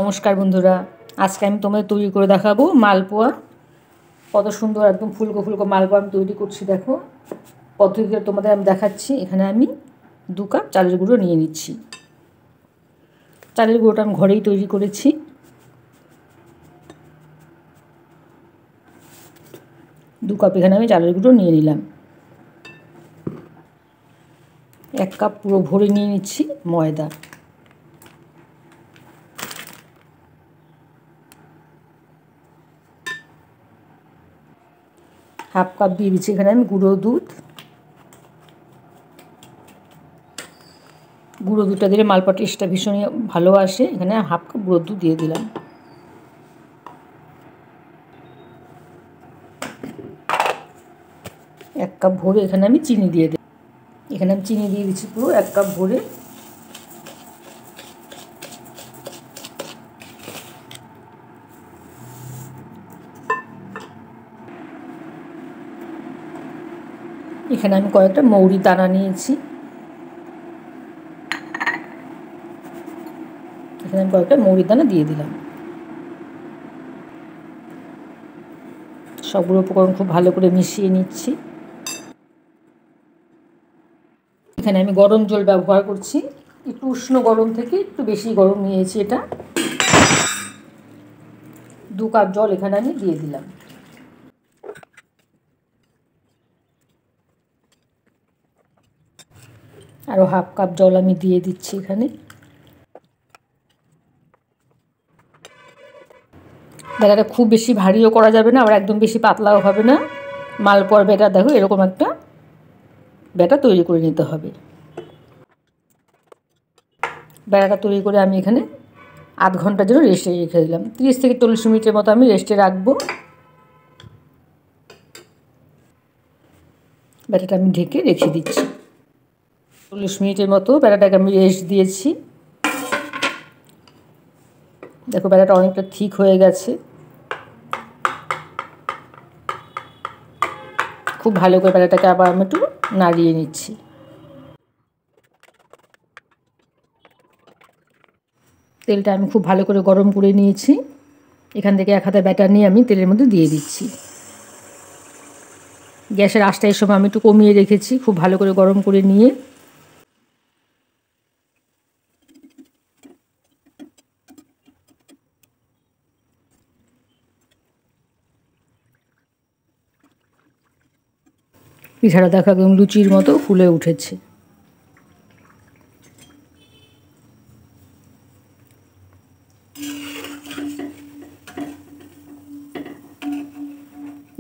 নমস্কার বন্ধুরা, আজকে আমি তোমাদের তৈরি করে দেখাবো মালপোয়া। কত সুন্দর একদম ফুলকো ফুলকো মালপোয়া আমি তৈরি করছি। দেখো পদ্ধতিটা তোমাদের আমি দেখাচ্ছি। এখানে আমি 2 কাপ চালের গুঁড়ো নিয়ে নিচ্ছি। চালের গুঁড়োটা আমি ঘরেই তৈরি করেছি। দু কাপ এখানে আমি চালের গুঁড়ো নিয়ে নিলাম। 1 কাপ পুরো ভরে নিয়ে নিচ্ছি ময়দা। হাফ কাপ দিয়ে দিচ্ছি এখানে আমি গুঁড়ো দুধ। গুঁড়ো দুধটা দিলে মালপোয়া টেস্টটা ভীষণ ভালো আসে। এখানে হাফ কাপ গুঁড়ো দুধ দিয়ে দিলাম। এক কাপ ভরে এখানে আমি চিনি দিয়ে দিই। এখানে আমি চিনি দিয়ে দিচ্ছি পুরো 1 কাপ ভরে। এখানে আমি কয়েকটা মৌরির দানা নিয়েছি। এখানে আমি কয়েকটা মৌরির দানা দিয়ে দিলাম। সবগুলো উপকরণ খুব ভালো করে মিশিয়ে নিচ্ছি। এখানে আমি গরম জল ব্যবহার করছি। একটু উষ্ণ গরম থেকে একটু বেশি গরম নিয়েছি। এটা 2 কাপ জল এখানে আমি দিয়ে দিলাম। আরও হাফ কাপ জল আমি দিয়ে দিচ্ছি এখানে। ব্যাটাটা খুব বেশি ভারীও করা যাবে না, আবার একদম বেশি পাতলাও হবে না। মালপোয়ার ব্যাটার দেখো এরকম একটা ব্যাটার তৈরি করে নিতে হবে। ব্যাটাটা তৈরি করে আমি এখানে আধ ঘন্টার জন্য রেস্টে রেখে দিলাম। 30 থেকে 40 মিনিটের মতো আমি রেস্টে রাখবো। ব্যাটাটা আমি ঢেকে রেখে দিচ্ছি। 40 মিনিটের মতো ব্যাটাটাকে আমি রেস্ট দিয়েছি। দেখো ব্যাটাটা অনেকটা ঠিক হয়ে গেছে। খুব ভালো করে ব্যাটাটাকে আবার আমি একটু নাড়িয়ে নিচ্ছি। তেলটা আমি খুব ভালো করে গরম করে নিয়েছি। এখান থেকে 1 হাতা ব্যাটার নিয়ে আমি তেলের মধ্যে দিয়ে দিচ্ছি। গ্যাসের আঁচটা এই সময় আমি একটু কমিয়ে রেখেছি, খুব ভালো করে গরম করে নিয়ে পিঠাটা দেখা একদম লুচির মতো ফুলে উঠেছে।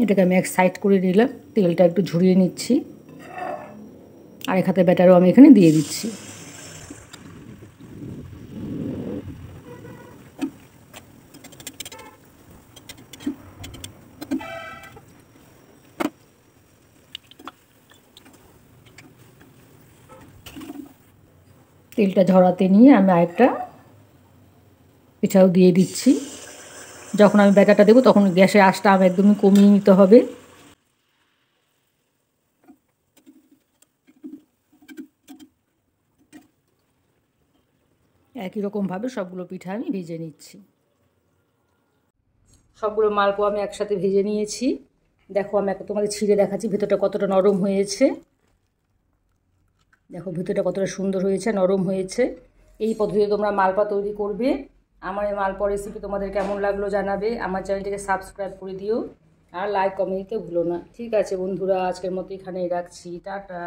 এটাকে আমি এক সাইড করে নিলাম। তেলটা একটু ঝরিয়ে নিচ্ছি। আর 1 হাতে ব্যাটারও আমি এখানে দিয়ে দিচ্ছি। তেলটা ঝরাতে নিয়ে আমি আরেকটা পিঠাও দিয়ে দিচ্ছি। যখন আমি ব্যাটারটা দেবো তখন গ্যাসের আঁচটা আমি একদমই কমিয়ে নিতে হবে। একই রকমভাবে সবগুলো পিঠা আমি ভেজে নিচ্ছি। সবগুলো মালপোয়া আমি একসাথে ভেজে নিয়েছি। দেখো আমি তোমাদের ছিঁড়ে দেখাচ্ছি ভেতরটা কতটা নরম হয়েছে। দেখো ভেতরটা কতটা সুন্দর হয়েছে, নরম হয়েছে। এই পদ্ধতিতে তোমরা মালপোয়া তৈরি করবে। আমার এই মালপোয়া রেসিপি তোমাদের কেমন লাগলো জানাবে। আমার চ্যানেলটিকে সাবস্ক্রাইব করে দিও আর লাইক কমেন্ট দিতে ভুলো না। ঠিক আছে বন্ধুরা, আজকের মতো এখানেই রাখছি। টাটা।